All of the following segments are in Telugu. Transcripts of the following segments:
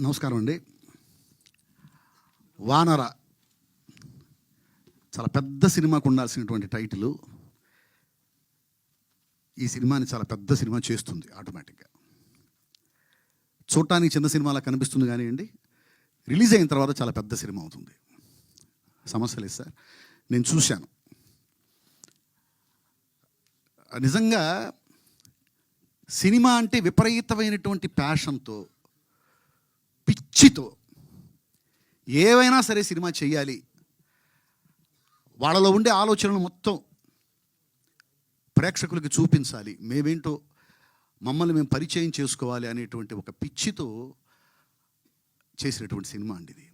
నమస్కారం అండి. వానర చాలా పెద్ద సినిమాకు ఉండాల్సినటువంటి టైటిల్ ఈ సినిమాని చాలా పెద్ద సినిమా చేస్తుంది ఆటోమేటిక్గా. చూడటానికి చిన్న సినిమాలా కనిపిస్తుంది కానీ అండి, రిలీజ్ అయిన తర్వాత చాలా పెద్ద సినిమా అవుతుంది. సమస్య లేదు సార్, నేను చూశాను. నిజంగా సినిమా అంటే విపరీతమైనటువంటి ప్యాషన్తో, పిచ్చితో ఏవైనా సరే సినిమా చేయాలి, వాళ్ళలో ఉండే ఆలోచనలు మొత్తం ప్రేక్షకులకి చూపించాలి, మేమేంటో మమ్మల్ని మేము పరిచయం చేసుకోవాలి అనేటువంటి ఒక పిచ్చితో చేసినటువంటి సినిమా అండి ఇది.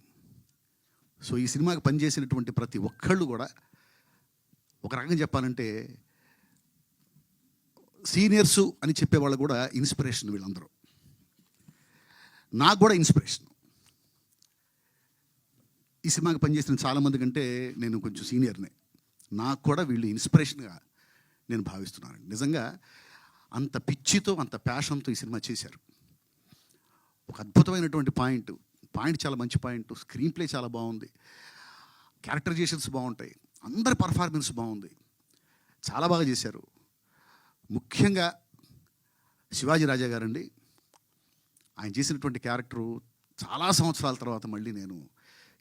సో ఈ సినిమాకి పనిచేసినటువంటి ప్రతి ఒక్కళ్ళు కూడా ఒక రకంగా చెప్పాలంటే సీనియర్సు అని చెప్పేవాళ్ళు కూడా ఇన్స్పిరేషన్. వీళ్ళందరూ నాకు కూడా ఇన్స్పిరేషన్. ఈ సినిమాకి పనిచేసిన చాలామంది కంటే నేను కొంచెం సీనియర్నే. నాకు కూడా వీళ్ళు ఇన్స్పిరేషన్గా నేను భావిస్తున్నాను. నిజంగా అంత పిచ్చితో, అంత ప్యాషన్తో ఈ సినిమా చేశారు. ఒక అద్భుతమైనటువంటి పాయింట్ చాలా మంచి పాయింట్. స్క్రీన్ ప్లే చాలా బాగుంది, క్యారెక్టరైజేషన్స్ బాగుంటాయి, అందరి పర్ఫార్మెన్స్ బాగుంది, చాలా బాగా చేశారు. ముఖ్యంగా శివాజీ రాజా గారండి, ఆయన చేసినటువంటి క్యారెక్టరు చాలా సంవత్సరాల తర్వాత మళ్ళీ నేను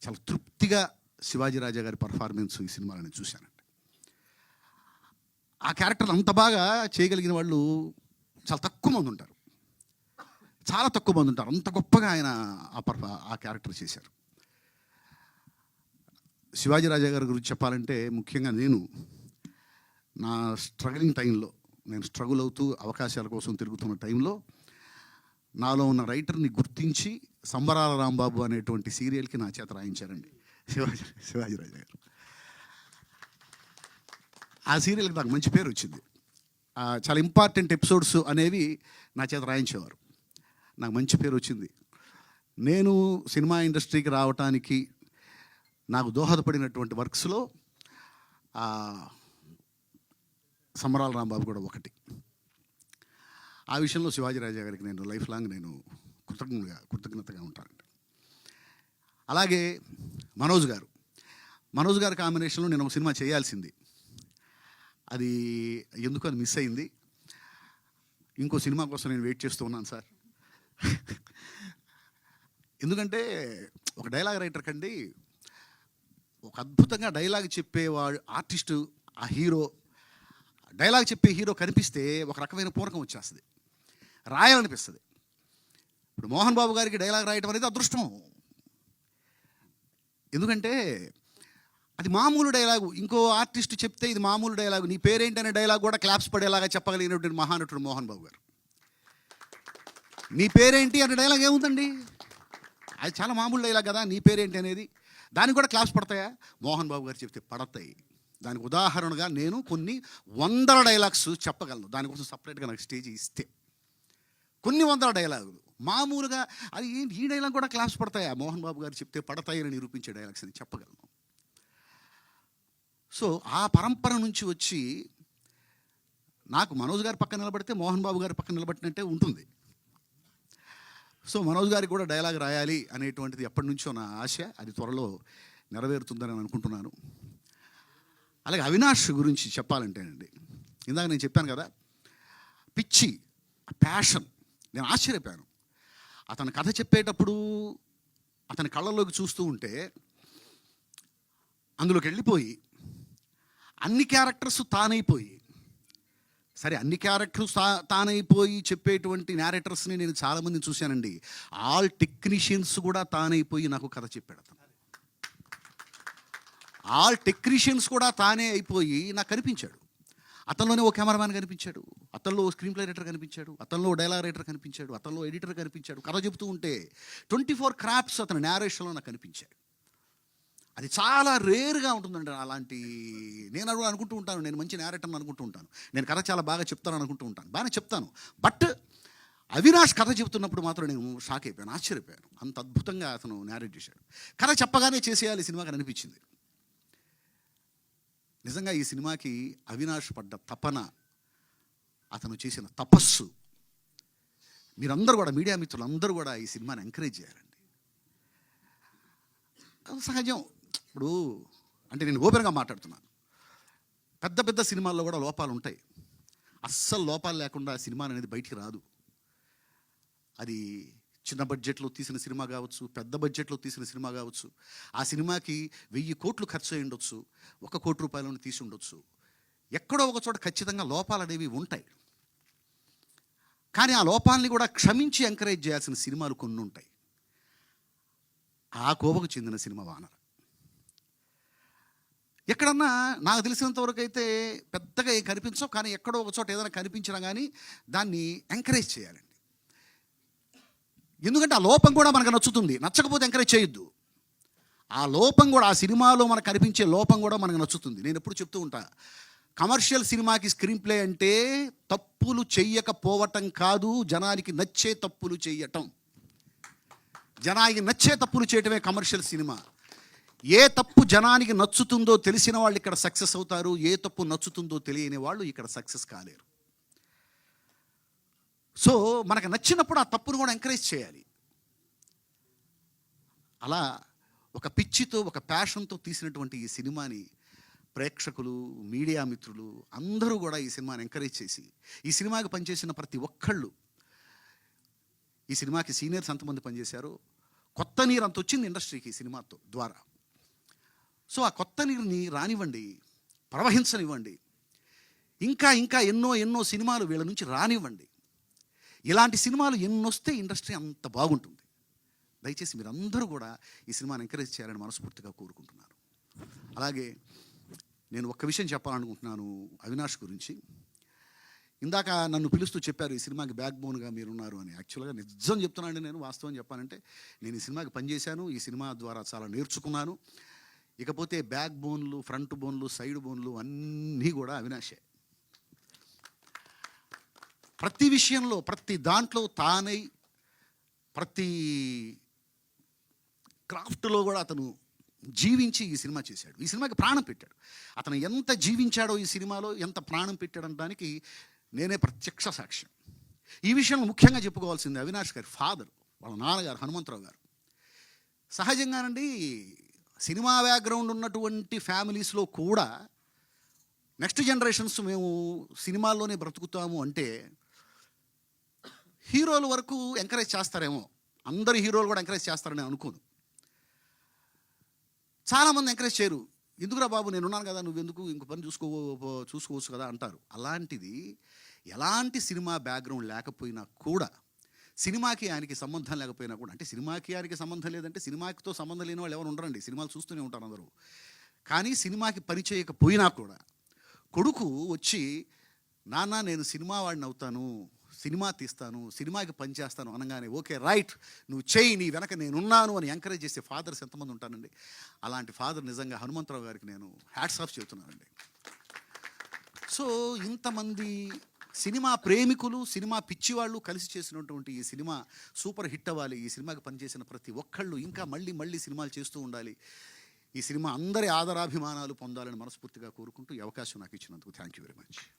చాలా తృప్తిగా శివాజీ రాజా గారి పర్ఫార్మెన్స్ ఈ సినిమాలో నేను చూశానండి. ఆ క్యారెక్టర్ అంత బాగా చేయగలిగిన వాళ్ళు చాలా తక్కువ మంది ఉంటారు, చాలా తక్కువ మంది ఉంటారు. అంత గొప్పగా ఆయన ఆ క్యారెక్టర్ చేశారు. శివాజీ రాజా గారి గురించి చెప్పాలంటే ముఖ్యంగా నేను నా స్ట్రగలింగ్ టైంలో, నేను స్ట్రగుల్ అవుతూ అవకాశాల కోసం తిరుగుతున్న టైంలో నాలో ఉన్న రైటర్ని గుర్తించి సంబరాల రాంబాబు అనేటువంటి సీరియల్కి నా చేత రాయించారండి శివాజీ రాజా గారు. ఆ సీరియల్కి నాకు మంచి పేరు వచ్చింది. చాలా ఇంపార్టెంట్ ఎపిసోడ్స్ అనేవి నా చేత రాయించేవారు, నాకు మంచి పేరు వచ్చింది. నేను సినిమా ఇండస్ట్రీకి రావటానికి నాకు దోహదపడినటువంటి వర్క్స్లో సంబరాల రాంబాబు కూడా ఒకటి. ఆ విషయంలో శివాజీ రాజా గారికి నేను లైఫ్ లాంగ్ నేను కృతజ్ఞతగా ఉంటానండి. అలాగే మనోజ్ గారు కాంబినేషన్లో నేను ఒక సినిమా చేయాల్సింది, అది ఎందుకు అది మిస్ అయింది. ఇంకో సినిమా కోసం నేను వెయిట్ చేస్తూ ఉన్నాను సార్. ఎందుకంటే ఒక డైలాగ్ రైటర్ కండి, ఒక అద్భుతంగా డైలాగ్ చెప్పేవాడు ఆర్టిస్టు, ఆ హీరో, డైలాగ్ చెప్పే హీరో కనిపిస్తే ఒక రకమైన పూరకం వచ్చేస్తుంది, రాయాలనిపిస్తుంది. ఇప్పుడు మోహన్ బాబు గారికి డైలాగ్ రాయటం అనేది అదృష్టం. ఎందుకంటే అది మామూలు డైలాగు, ఇంకో ఆర్టిస్ట్ చెప్తే ఇది మామూలు డైలాగు, నీ పేరేంటి అనే డైలాగ్ కూడా క్లాప్స్ పడేలాగా చెప్పగలిగినటువంటి మహానటుడు మోహన్ బాబు గారు. నీ పేరేంటి అనే డైలాగ్ ఏముందండి, అది చాలా మామూలు డైలాగ్ కదా, నీ పేరేంటి అనేది, దానికి కూడా క్లాప్స్ పడతాయా? మోహన్ బాబు గారు చెప్తే పడతాయి. దానికి ఉదాహరణగా నేను కొన్ని 100 డైలాగ్స్ చెప్పగలను. దానికోసం సపరేట్గా నాకు స్టేజ్ ఇస్తే కొన్ని 100 డైలాగులు మామూలుగా, అది ఈ డైలాగ్ కూడా క్లాప్స్ పడతాయా? మోహన్ బాబు గారు చెప్తే పడతాయని నిరూపించే డైలాగ్స్ అని చెప్పగలను. సో ఆ పరంపర నుంచి వచ్చి నాకు మనోజ్ గారి పక్కన నిలబడితే మోహన్ బాబు గారి పక్కన నిలబడినట్టే ఉంటుంది. సో మనోజ్ గారికి కూడా డైలాగ్ రాయాలి అనేటువంటిది ఎప్పటి నుంచో నా ఆశ, అది త్వరలో నెరవేరుతుందని అనుకుంటున్నాను. అలాగే అవినాష్ గురించి చెప్పాలంటేనండి, ఇందాక నేను చెప్పాను కదా, పిచ్చి, ప్యాషన్. నేను ఆశ్చర్యపోయాను అతను కథ చెప్పేటప్పుడు. అతని కళ్ళల్లోకి చూస్తూ ఉంటే అందులోకి వెళ్ళిపోయి అన్ని క్యారెక్టర్స్ తానైపోయి, సరే అన్ని క్యారెక్టర్స్ తానైపోయి చెప్పేటువంటి నేరేటర్స్ని నేను చాలామందిని చూశానండి. ఆల్ టెక్నీషియన్స్ కూడా తానైపోయి నాకు కథ చెప్పాడు అతను. ఆల్ టెక్నీషియన్స్ కూడా తానే అయిపోయి నాకు కనిపించాడు. అతనిలోనే ఓ కెమెరామ్యాన్ కనిపించాడు, అతనిలో స్క్రీన్ ప్లే రైటర్ కనిపించాడు, అతనిలో డైలాగ్ రైటర్ కనిపించాడు, అతనిలో ఎడిటర్ కనిపించాడు. కథ చెబుతూ ఉంటే 24 క్రాఫ్ట్స్ అతని నేరేషన్లో నాకు కనిపించాయి. అది చాలా రేర్గా ఉంటుందండి అలాంటి. నేను అడుగు అనుకుంటూ ఉంటాను, నేను మంచి నేరేటర్ని అనుకుంటూ ఉంటాను, నేను కథ చాలా బాగా చెప్తాను అనుకుంటూ ఉంటాను, బాగానే చెప్తాను. బట్ అవినాష్ కథ చెబుతున్నప్పుడు మాత్రం నేను షాక్ అయిపోయాను, ఆశ్చర్యపోయాను. అంత అద్భుతంగా అతను నేరేట్ చేశాడు. కథ చెప్పగానే చేసేయాలి సినిమాకి అనిపించింది. నిజంగా ఈ సినిమాకి అవినాష్ పడ్డ తపన, అతను చేసిన తపస్సు, మీరందరూ కూడా, మీడియా మిత్రులందరూ కూడా ఈ సినిమాని ఎంకరేజ్ చేయాలండి. సహజం. ఇప్పుడు అంటే నేను ఓపెన్గా మాట్లాడుతున్నాను. పెద్ద పెద్ద సినిమాల్లో కూడా లోపాలు ఉంటాయి. అస్సలు లోపాలు లేకుండా సినిమా అనేది బయటికి రాదు. అది చిన్న బడ్జెట్లో తీసిన సినిమా కావచ్చు, పెద్ద బడ్జెట్లో తీసిన సినిమా కావచ్చు. ఆ సినిమాకి 1000 కోట్లు ఖర్చు అయి ఉండొచ్చు, 1 కోటి రూపాయలను తీసి ఉండొచ్చు. ఎక్కడో ఒక చోట ఖచ్చితంగా లోపాలు అనేవి ఉంటాయి. కానీ ఆ లోపాలని కూడా క్షమించి ఎంకరేజ్ చేయాల్సిన సినిమాలు కొన్ని ఉంటాయి. ఆ కోవకు చెందిన సినిమా వానర. ఎక్కడన్నా నాకు తెలిసినంత వరకు అయితే పెద్దగా ఏం కనిపించవు, కానీ ఎక్కడో ఒక చోట ఏదైనా కనిపించినా కానీ దాన్ని ఎంకరేజ్ చేయాలండి. ఎందుకంటే ఆ లోపం కూడా మనకు నచ్చుతుంది, నచ్చకపోతే ఎంకరేజ్ చేయొద్దు. ఆ లోపం కూడా, ఆ సినిమాలో మనకు కనిపించే లోపం కూడా మనకు నచ్చుతుంది. నేను ఎప్పుడు చెప్తూ ఉంటా, కమర్షియల్ సినిమాకి స్క్రీన్ ప్లే అంటే తప్పులు చెయ్యకపోవటం కాదు, జనానికి నచ్చే తప్పులు చేయటం. జనానికి నచ్చే తప్పులు చేయటమే కమర్షియల్ సినిమా. ఏ తప్పు జనానికి నచ్చుతుందో తెలిసిన వాళ్ళు ఇక్కడ సక్సెస్ అవుతారు, ఏ తప్పు నచ్చుతుందో తెలియని వాళ్ళు ఇక్కడ సక్సెస్ కాలేరు. సో మనకు నచ్చినప్పుడు ఆ తప్పును కూడా ఎంకరేజ్ చేయాలి. అలా ఒక పిచ్చితో, ఒక ప్యాషన్తో తీసినటువంటి ఈ సినిమాని ప్రేక్షకులు, మీడియా మిత్రులు అందరూ కూడా ఈ సినిమాని ఎంకరేజ్ చేసి, ఈ సినిమాకి పనిచేసిన ప్రతి ఒక్కళ్ళు, ఈ సినిమాకి సీనియర్స్ ఎంతమంది పనిచేశారో, కొత్త నీరు అంత వచ్చింది ఇండస్ట్రీకి ఈ సినిమాతో ద్వారా. సో ఆ కొత్త నీరుని రానివ్వండి, ప్రవహించనివ్వండి. ఇంకా ఇంకా ఎన్నో ఎన్నో సినిమాలు వీళ్ళ నుంచి రానివ్వండి. ఇలాంటి సినిమాలు ఎన్నొస్తే ఇండస్ట్రీ అంత బాగుంటుంది. దయచేసి మీరందరూ కూడా ఈ సినిమాని ఎంకరేజ్ చేయాలని మనస్ఫూర్తిగా కోరుకుంటున్నాను. అలాగే నేను ఒక్క విషయం చెప్పాలనుకుంటున్నాను అవినాష్ గురించి. ఇందాక నన్ను పిలుస్తూ చెప్పారు ఈ సినిమాకి బ్యాక్ బోన్గా మీరున్నారు అని. యాక్చువల్గా నిజం చెప్తున్నానండి, నేను వాస్తవం చెప్పానంటే నేను ఈ సినిమాకి పనిచేశాను, ఈ సినిమా ద్వారా చాలా నేర్చుకున్నాను. ఇకపోతే బ్యాక్ బోన్లు, ఫ్రంట్ బోన్లు, సైడ్ బోన్లు అన్నీ కూడా అవినాషే. ప్రతి విషయంలో, ప్రతి దాంట్లో తానై, ప్రతి క్రాఫ్ట్లో కూడా అతను జీవించి ఈ సినిమా చేశాడు. ఈ సినిమాకి ప్రాణం పెట్టాడు. అతను ఎంత జీవించాడో ఈ సినిమాలో, ఎంత ప్రాణం పెట్టాడనడానికి నేనే ప్రత్యక్ష సాక్ష్యం. ఈ విషయంలో ముఖ్యంగా చెప్పుకోవాల్సింది అవినాష్ గారి ఫాదర్, వాళ్ళ నాన్నగారు హనుమంతరావు గారు. సహజంగానండి సినిమా బ్యాక్గ్రౌండ్ ఉన్నటువంటి ఫ్యామిలీస్లో కూడా నెక్స్ట్ జనరేషన్స్ మేము సినిమాల్లోనే బ్రతుకుతాము అంటే హీరోల వరకు ఎంకరేజ్ చేస్తారేమో, అందరు హీరోలు కూడా ఎంకరేజ్ చేస్తారని అనుకోను. చాలామంది ఎంకరేజ్ చేయరు. ఎందుకురా బాబు నేనున్నాను కదా, నువ్వెందుకు ఇంకో పని చూసుకోవచ్చు కదా అంటారు. అలాంటిది ఎలాంటి సినిమా బ్యాక్గ్రౌండ్ లేకపోయినా కూడా, సినిమాకి ఆయనకి సంబంధం లేకపోయినా కూడా, అంటే సినిమాకి ఆయనకి సంబంధం లేదంటే సినిమాకితో సంబంధం లేని వాళ్ళు ఎవరు ఉండరండి, సినిమాలు చూస్తూనే ఉంటారు అందరూ. కానీ సినిమాకి పని చేయకపోయినా కూడా కొడుకు వచ్చి నాన్న నేను సినిమా వాడిని అవుతాను, సినిమా తీస్తాను, సినిమాకి పనిచేస్తాను అనగానే ఓకే రైట్ నువ్వు చెయ్యి, నీ వెనక నేనున్నాను అని ఎంకరేజ్ చేసే ఫాదర్స్ ఎంతమంది ఉంటానండి. అలాంటి ఫాదర్ నిజంగా హనుమంతరావు గారికి నేను హ్యాట్స్ ఆఫ్ చెబుతున్నానండి. సో ఇంతమంది సినిమా ప్రేమికులు, సినిమా పిచ్చివాళ్ళు కలిసి చేసినటువంటి ఈ సినిమా సూపర్ హిట్ అవ్వాలి. ఈ సినిమాకి పనిచేసిన ప్రతి ఒక్కళ్ళు ఇంకా మళ్ళీ మళ్ళీ సినిమాలు చేస్తూ ఉండాలి. ఈ సినిమా అందరి ఆదరాభిమానాలు పొందాలని మనస్ఫూర్తిగా కోరుకుంటూ ఈ అవకాశం నాకు ఇచ్చినందుకు థ్యాంక్ యూ వెరీ మచ్.